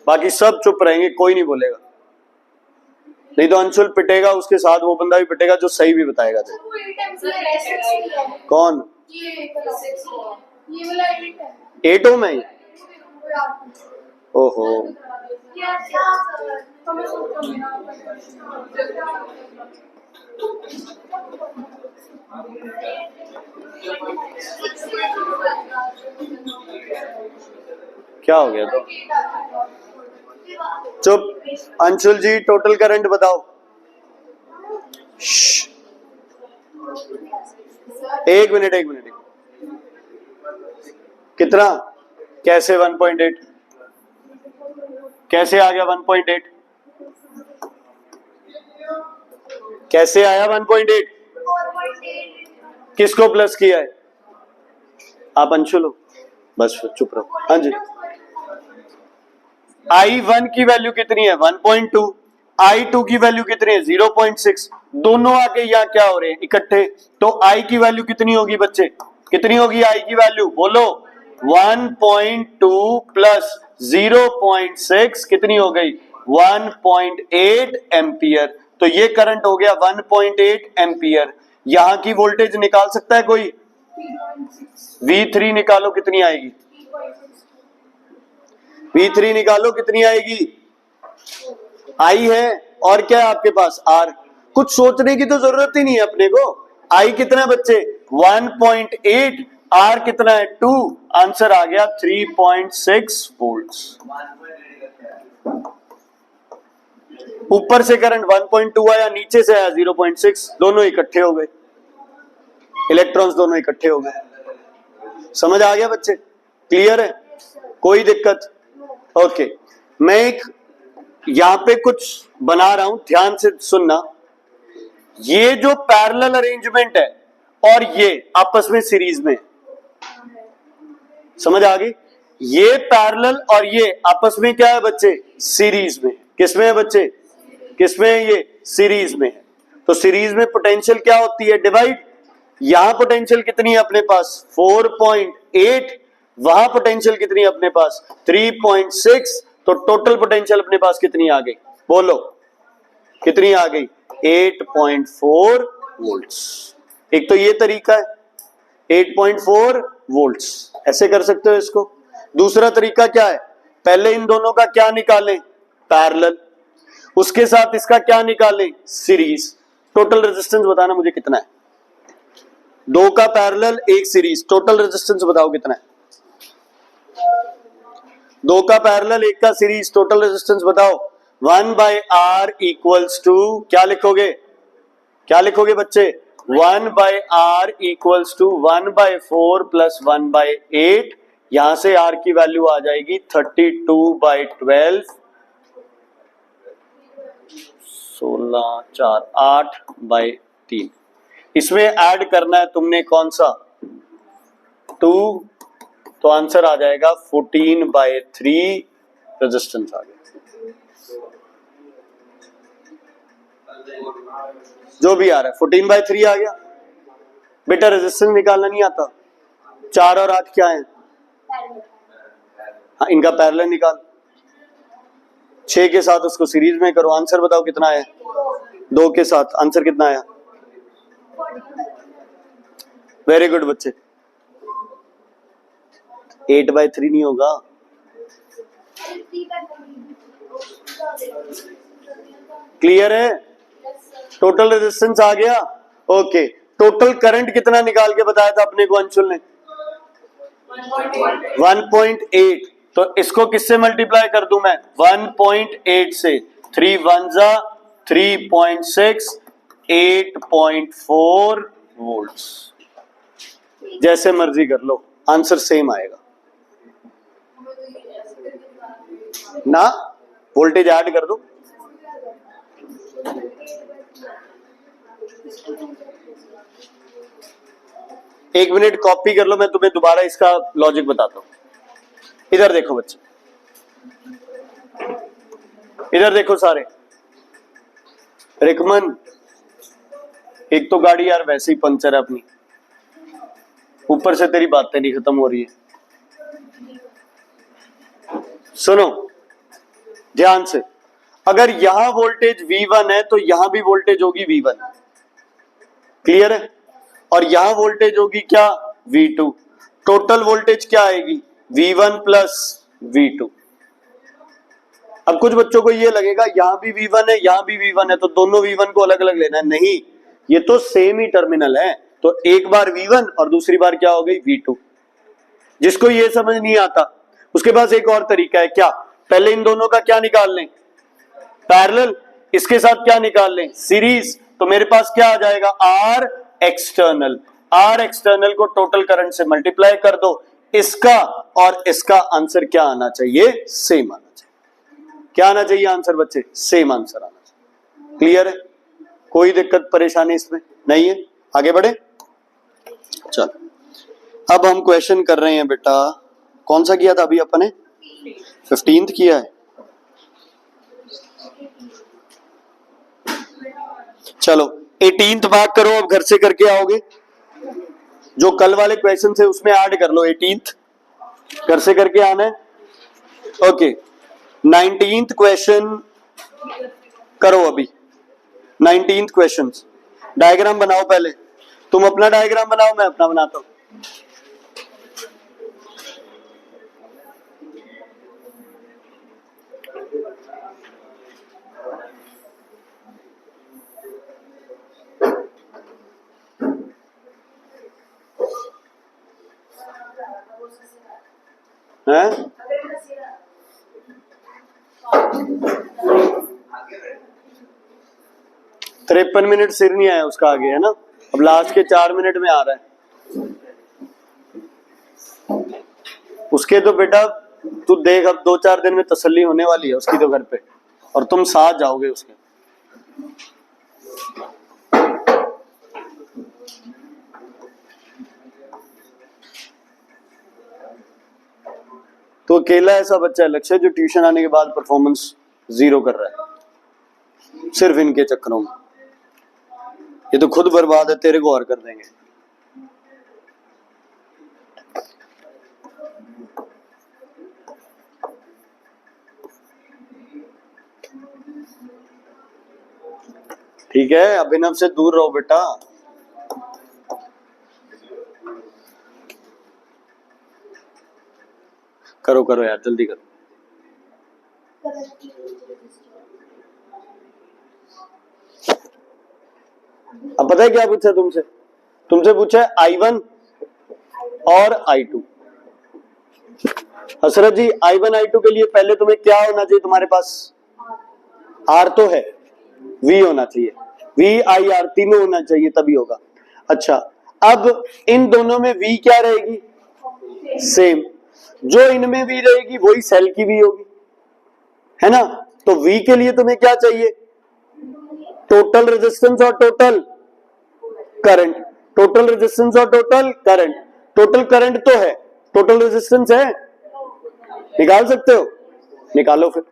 बाकी सब चुप रहेंगे, कोई नहीं बोलेगा, नहीं तो अंशुल पिटेगा, उसके साथ वो बंदा भी पिटेगा जो सही भी बताएगा। कौन? 8 ohm है? ओहो, क्या हो गया तो? चुप। अंशुल जी टोटल करंट बताओ। श्श्श। एक मिनट। कितना? कैसे 1.8? कैसे आ गया 1.8? कैसे आया 1.8? किसको प्लस किया है? आप अंशुल हो, बस फिर चुप रहो। हाँ जी। I1 की वैल्यू कितनी है? 1.2। I2 की वैल्यू कितनी है? 0.6। दोनों आके यहाँ क्या हो रहे हैं? इकट्ठे। तो I की वैल्यू कितनी होगी बच्चे? कितनी होगी I की वैल्यू? बोलो। 1.2 प्लस 0.6 कितनी हो गई? 1.8 एम्पियर। तो ये करंट हो गया 1.8 एम्पियर। यहां की वोल्टेज निकाल सकता है कोई? V3 निकालो, कितनी आएगी? V3 निकालो, कितनी आएगी? I है और क्या है आपके पास? R। कुछ सोचने की तो जरूरत ही नहीं है अपने को। I कितना है बच्चे? 1.8। R कितना है? 2। आंसर आ गया 3.6 वोल्ट्स। ऊपर से करंट 1.2 आया, नीचे से आया 0.6, दोनों इकट्ठे हो गए, इलेक्ट्रॉन्स दोनों इकट्ठे हो गए। समझ आ गया बच्चे? क्लियर है? कोई दिक्कत? ओके। मैं एक यहां पे कुछ बना रहा हूं, ध्यान से सुनना। ये जो पैरेलल अरेंजमेंट है और ये आपस में सीरीज में, समझ आ गई? ये पैरेलल और ये आपस में क्या है बच्चे? सीरीज में। किसमें है बच्चे? किसमें है ये? सीरीज में है। तो सीरीज में पोटेंशियल क्या होती है? डिवाइड। यहां पोटेंशियल कितनी है अपने पास? 4.8। वहां पोटेंशियल कितनी है अपने पास? 3.6। तो टोटल पोटेंशियल अपने पास कितनी आ गई? बोलो कितनी आ गई? 8.4 वोल्ट्स। एक तो ये तरीका है 8.4 वोल्ट्स, ऐसे कर सकते हो इसको। दूसरा तरीका क्या है? पहले इन दोनों का क्या निकालें? पैरेलल। उसके साथ इसका क्या निकालें? सीरीज। टोटल रेजिस्टेंस बताना मुझे कितना है? दो का पैरेलल, एक सीरीज। टोटल रेजिस्टेंस बताओ कितना है? दो का पैरेलल, एक का सीरीज। टोटल रेजिस्टेंस बताओ। 1/R इक्वल्स टू क्या लिखोगे? क्या लिखोगे बच्चे? 1/R equals to 1/4 plus 1/8। यहां से R की वैल्यू आ जाएगी 32/12। 16 4 8/3। इसमें ऐड करना है तुमने कौन सा? 2। तो आंसर आ जाएगा 14/3 रेजिस्टेंस आ गया। जो भी आ रहा है 14/3 आ गया। बेटा रेजिस्टेंस निकालना नहीं आता? 4 और 8 क्या है? हाँ, इनका पैरेलल निकाल। 6 के साथ उसको सीरीज में करो। आंसर बताओ कितना आया? 2 के साथ आंसर कितना आया? वेरी गुड बच्चे। 8/3 नहीं होगा। क्लियर है? टोटल रेजिस्टेंस आ गया। ओके। टोटल करंट कितना निकाल के बताया था अपने को अंशुल ने? 1.8। तो इसको किससे मल्टीप्लाई कर दूं मैं? 1.8 से। 3 1 जा 3.6, 8.4 वोल्ट्स। जैसे मर्जी कर लो, आंसर सेम आएगा ना। वोल्टेज ऐड कर दो। एक मिनट कॉपी कर लो, मैं तुम्हें दोबारा इसका लॉजिक बताता हूं। इधर देखो बच्चे, इधर देखो सारे। रिकमन, एक तो गाड़ी यार वैसे ही पंचर है अपनी, ऊपर से तेरी बातें नहीं खत्म हो रही है। सुनो ध्यान से, अगर यहां वोल्टेज V1 है तो यहां भी वोल्टेज होगी V1। क्लियर है? और यहां वोल्टेज होगी क्या? V2। टोटल वोल्टेज क्या आएगी? V1 plus V2। अब कुछ बच्चों को ये लगेगा यहां भी V1 है यहां भी V1 है, तो दोनों V1 को अलग अलग लेना है। नहीं, ये तो सेम ही टर्मिनल है। तो एक बार V1 और दूसरी बार क्या हो गई? V2। जिसको ये समझ नहीं आता उसके पास एक और तरीका है, क्या? पहले इन दोनों का क्या निकाल लें, पैरेलल, इसके साथ क्या निकाल लें, सीरीज। तो मेरे पास क्या आ जाएगा, आर एक्सटर्नल। आर एक्सटर्नल को टोटल करंट से मल्टीप्लाई कर दो, इसका और इसका आंसर क्या आना चाहिए, सेम आना चाहिए। क्या आना चाहिए आंसर बच्चे, सेम आंसर आना चाहिए। क्लियर है, कोई दिक्कत परेशानी इसमें नहीं है, आगे बढ़े। चल अब हम क्वेश्चन कर रहे हैं बेटा, कौन सा किया था अभी अपन ने, 15th किया है। चलो 18th मार्क करो, अब घर से करके आओगे, जो कल वाले क्वेश्चन थे उसमें ऐड कर लो, 18th घर से करके आना है। ओके 19th क्वेश्चन करो अभी, 19th क्वेश्चन डायग्राम बनाओ, पहले तुम अपना डायग्राम बनाओ, मैं अपना बनाता हूं। हैं? 53 मिनट सिर नहीं आया उसका आगे, है ना, अब लास्ट के 4 मिनट में आ रहा है उसके। तो बेटा तू देख, अब 2-4 दिन में तसल्ली होने वाली है उसकी तो घर पे, और तुम साथ जाओगे उसके। तो अकेला ऐसा बच्चा है लक्ष्य जो ट्यूशन आने के बाद परफॉर्मेंस 0 कर रहा है सिर्फ इनके चक्करों में। ये तो खुद बर्बाद है, तेरे को और कर देंगे। ठीक है, अभिनव से दूर रहो बेटा। करो करो यार, जल्दी करो। अब पता है क्या पूछा तुमसे, तुमसे पूछा है I1 और I2। हसरत जी I1 I2 के लिए पहले तुम्हें क्या होना चाहिए, तुम्हारे पास R तो है, V होना चाहिए, V I R तीनों होना चाहिए तभी होगा। अच्छा अब इन दोनों में V क्या रहेगी, सेम। जो इनमें V रहेगी वही सेल की V होगी, है ना। तो V के लिए तुम्हें क्या चाहिए, टोटल रेजिस्टेंस और टोटल करंट। टोटल रेजिस्टेंस और टोटल करंट, टोटल करंट तो है, टोटल रेजिस्टेंस है, निकाल सकते हो, निकालो फिर।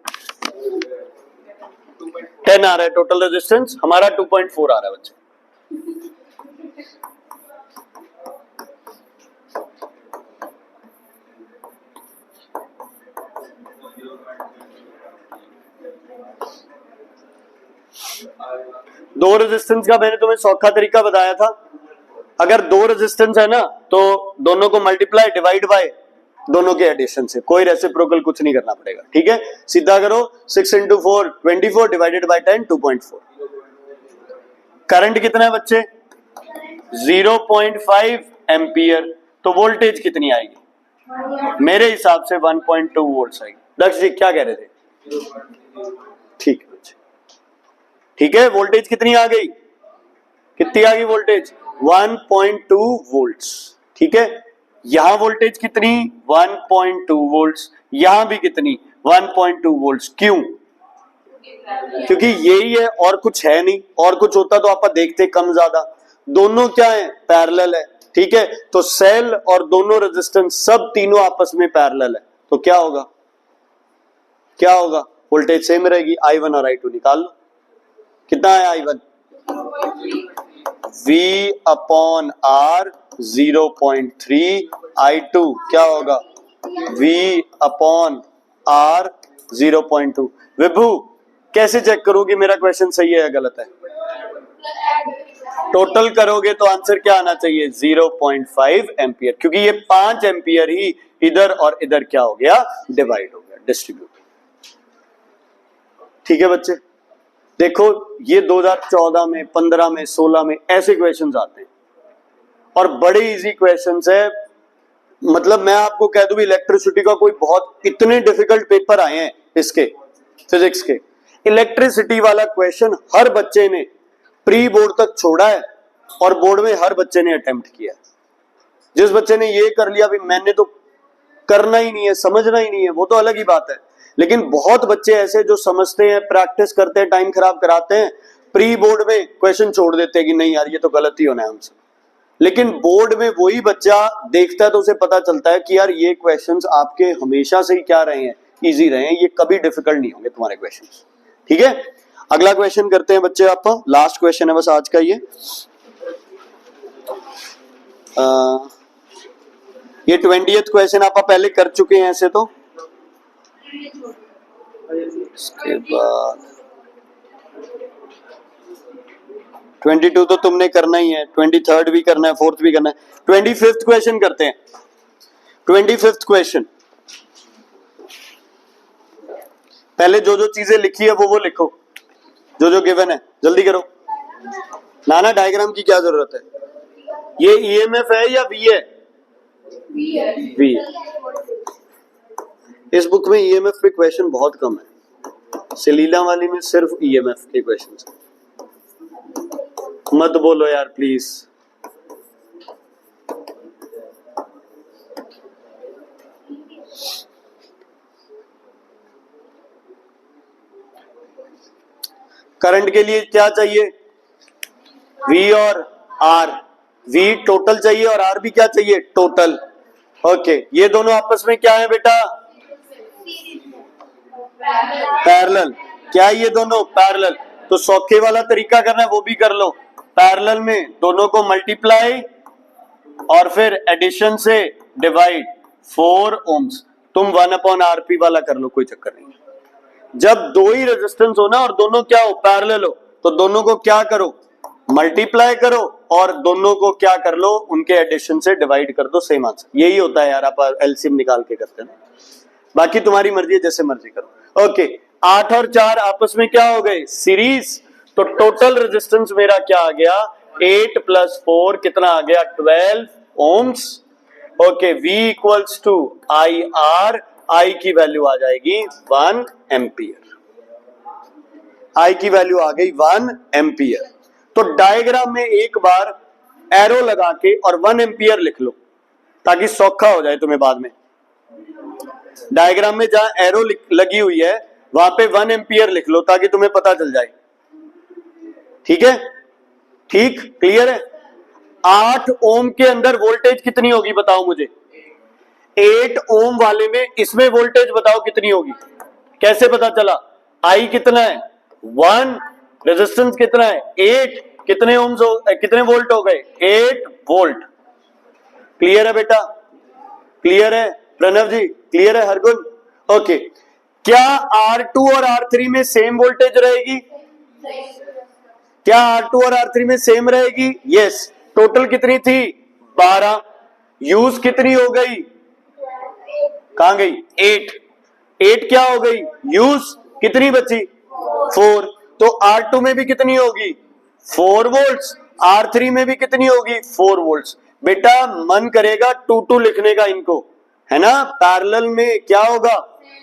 10 आ रहा है टोटल रेजिस्टेंस, हमारा 2.4 आ रहा है बच्चे। दो रेजिस्टेंस का मैंने तुम्हें सौखा तरीका बताया था। अगर दो रेजिस्टेंस है ना तो दोनों को मल्टीप्लाई डिवाइड बाय दोनों के एडिशन से, कोई रेसिप्रोकल कुछ नहीं करना पड़ेगा। ठीक है, सीधा करो, 6 into 4 24 डिवाइडेड बाय 10 2.4। करंट कितना है बच्चे, 0.5 एम्पियर। तो वोल्टेज कितनी आएगी, मेरे हिसाब से 1.2 वोल्ट आएगी। दक्ष जी क्या कह रहे थे, ठीक है बच्चे, ठीक है। वोल्टेज कितनी आ गई, कितनी आ गई वोल्टेज, 1.2 वोल्ट्स। ठीक है, यहां वोल्टेज कितनी, 1.2 वोल्ट्स, यहां भी कितनी, 1.2 वोल्ट्स। क्यों, क्योंकि यही है और कुछ है नहीं, और कुछ होता तो आप देखते कम ज्यादा। दोनों क्या है, पैरेलल है। ठीक है, तो सेल और दोनों रेजिस्टेंस सब तीनों आपस में पैरेलल है, तो क्या होगा, क्या होगा, वोल्टेज सेम रहेगी। I1 और I2 निकाल लो, कितना है I1, V upon R 0.3, I2 क्या होगा, V अपॉन R 0.2। विभू कैसे चेक करोगे मेरा क्वेश्चन सही है या गलत है, टोटल करोगे तो आंसर क्या आना चाहिए, 0.5 एम्पियर, क्योंकि ये 5 एम्पियर ही इधर और इधर क्या हो गया, डिवाइड हो गया, डिस्ट्रीब्यूट। ठीक है बच्चे, देखो ये 2014 में, 15 में, 16 में ऐसे क्वेश्चंस आते हैं और बड़े इजी क्वेश्चंस है। मतलब मैं आपको कह दूं इलेक्ट्रिसिटी का कोई बहुत इतने डिफिकल्ट पेपर आए हैं इसके फिजिक्स के, इलेक्ट्रिसिटी वाला क्वेश्चन हर बच्चे ने प्री बोर्ड तक छोड़ा है और बोर्ड में हर बच्चे ने अटेम्प्ट किया है। जिस बच्चे ने ये कर लिया भी मैंने तो करना ही नहीं है, समझना ही नहीं है, वो तो अलग ही बात है। लेकिन बहुत बच्चे ऐसे जो समझते हैं, प्रैक्टिस करते हैं, टाइम खराब कराते हैं, प्री बोर्ड में क्वेश्चन छोड़ देते हैं कि नहीं यार ये तो गलत ही होना है हमसे। लेकिन बोर्ड में वही बच्चा देखता है तो उसे पता चलता है कि यार ये क्वेश्चंस आपके हमेशा से ही क्या रहे हैं, इजी रहे हैं, ये कभी डिफिकल्ट नहीं होंगे तुम्हारे क्वेश्चंस। ठीक है, अगला क्वेश्चन करते हैं बच्चे, आपका लास्ट क्वेश्चन है बस आज का ये 20th क्वेश्चन आप पहले कर चुके हैं ऐसे तो। इसके बाद 22 तो तुमने करना ही है, 23rd भी करना है, 4th भी करना है। 25th क्वेश्चन करते हैं। 25th क्वेश्चन, पहले जो जो चीजें लिखी है वो लिखो, जो जो गिवन है, जल्दी करो। नाना डायग्राम की क्या जरूरत है? ये ईएमएफ है या वी है? वी है। इस बुक में ईएमएफ पे क्वेश्चन बहुत कम है, सलीला वाली में सिर्फ ईएमएफ के क्वेश्चन है। मत बोलो यार प्लीज। करंट के लिए क्या चाहिए? V और R। V टोटल चाहिए और R भी क्या चाहिए? टोटल। ओके, ये दोनों आपस में क्या है बेटा? पैरेलल। क्या ये दोनों? पैरेलल। तो सौखे वाला तरीका करना है वो भी कर लो। पैरेलल में दोनों को मल्टीप्लाई और फिर एडिशन से डिवाइड, 4 ओम्स। तुम 1/RP वाला कर लो, कोई चक्कर नहीं। जब दो ही रेजिस्टेंस हो ना और दोनों क्या हो? पैरेलल हो, तो दोनों को क्या करो? मल्टीप्लाई करो और दोनों को क्या कर लो? उनके एडिशन से डिवाइड कर दो, सेम आंसर। यही होता है यार, आप एलसीएम निकाल के करते हैं। बाकी तुम्हारी मर्जी है, जैसे मर्जी करो। ओके, 8 और 4 आपस में क्या हो गए? सीरीज। तो टोटल रेजिस्टेंस मेरा क्या आ गया? 8 + 4 कितना आ गया? 12 ohms. Okay, V equals to IR, I की वैल्यू आ जाएगी 1 एम्पियर। I की वैल्यू आ गई 1 एम्पियर। तो डायग्राम में एक बार एरो लगा के और 1 एम्पियर लिख लो ताकि सौखा हो जाए तुम्हें बाद में। डायग्राम में जहां एरो लगी हुई है वहां पे 1 एम्पियर लिख लो ताकि तुम्हें पता चल जाए। ठीक है, ठीक, क्लियर है? 8 ओम के अंदर वोल्टेज कितनी होगी बताओ मुझे? 8 ओम वाले में इसमें वोल्टेज बताओ कितनी होगी? कैसे पता चला? आई कितना है? 1, रेजिस्टेंस कितना है? 8, कितने ओम्स हो, कितने वोल्ट हो गए? 8 वोल्ट। क्लियर है बेटा? क्लियर है प्रणव जी? क्लियर है हरगुन? ओके, क्या R2 और R3 में सेम वोल्टेज रहेगी? क्या R2 और R3 में सेम रहेगी? यस। टोटल कितनी थी? 12। यूज कितनी हो गई? कहां गई? 8। 8 क्या हो गई? यूज। कितनी बची? 4। तो R2 में भी कितनी होगी? 4 वोल्ट्स। R3 में भी कितनी होगी? 4 वोल्ट्स। बेटा मन करेगा 2 लिखने का इनको, है ना? पैरेलल में क्या होगा?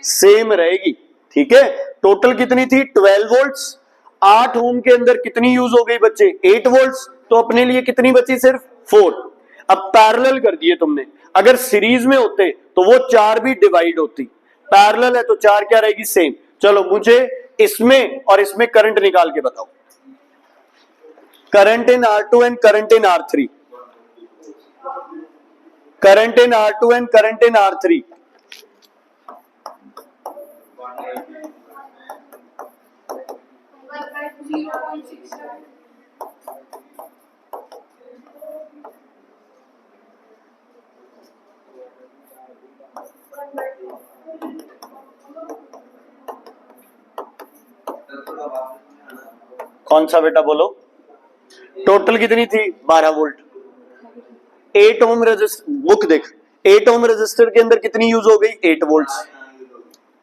सेम रहेगी। ठीक है, टोटल कितनी थी? 12 वोल्ट्स। 8 ओम के अंदर कितनी यूज हो गई बच्चे? 8 वोल्ट्स। तो अपने लिए कितनी बची? सिर्फ 4। अब पैरेलल कर दिए तुमने। अगर सीरीज में होते तो वो 4 भी डिवाइड होती। पैरेलल है तो 4 क्या रहेगी? सेम। चलो मुझे इसमें और इसमें करंट निकाल के बताओ। Current in R2 and current in R3। Current in R2 and current in R3। कौन सा बेटा बोलो? टोटल कितनी थी? 12 वोल्ट। 8 ओम रेजिस्टर, बुक देख, 8 ओम रेजिस्टर के अंदर कितनी यूज हो गई? 8 वोल्ट्स।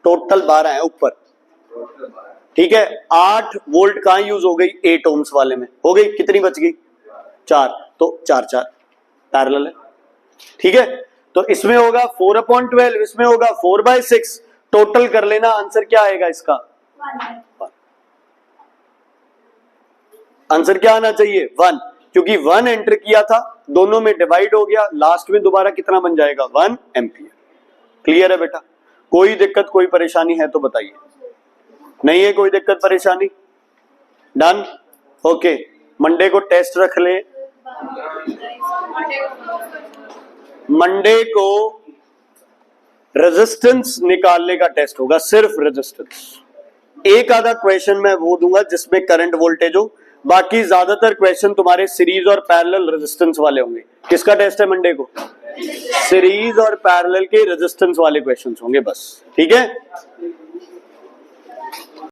टोटल 12 है ऊपर। ठीक है, 8 वोल्ट कहां यूज हो गई? 8 ओम्स वाले में हो गई। कितनी बच गई? 4। तो 4 4 पैरेलल है। ठीक है, तो इसमें होगा 4/12, इसमें होगा 4/6, टोटल कर लेना, आंसर क्या आएगा इसका? आंसर क्या आना चाहिए? 1, क्योंकि 1 एंटर किया था, दोनों में डिवाइड हो गया, लास्ट में दोबारा कितना बन जाएगा? 1 एम्पियर। क्लियर है बेटा? कोई दिक्कत कोई परेशानी है तो बताइए। नहीं है कोई दिक्कत परेशानी? डन? ओके, मंडे को टेस्ट रख ले। मंडे को रेजिस्टेंस निकालने का टेस्ट होगा, सिर्फ रेजिस्टेंस। एक आधा क्वेश्चन मैं वो दूंगा जिसमें करंट वोल्टेज हो, बाकी ज्यादातर क्वेश्चन तुम्हारे सीरीज और पैरेलल रेजिस्टेंस वाले होंगे। किसका टेस्ट है मंडे को? सीरीज और पैरेलल के रेजिस्टेंस वाले क्वेश्चंस होंगे बस। ठीक है?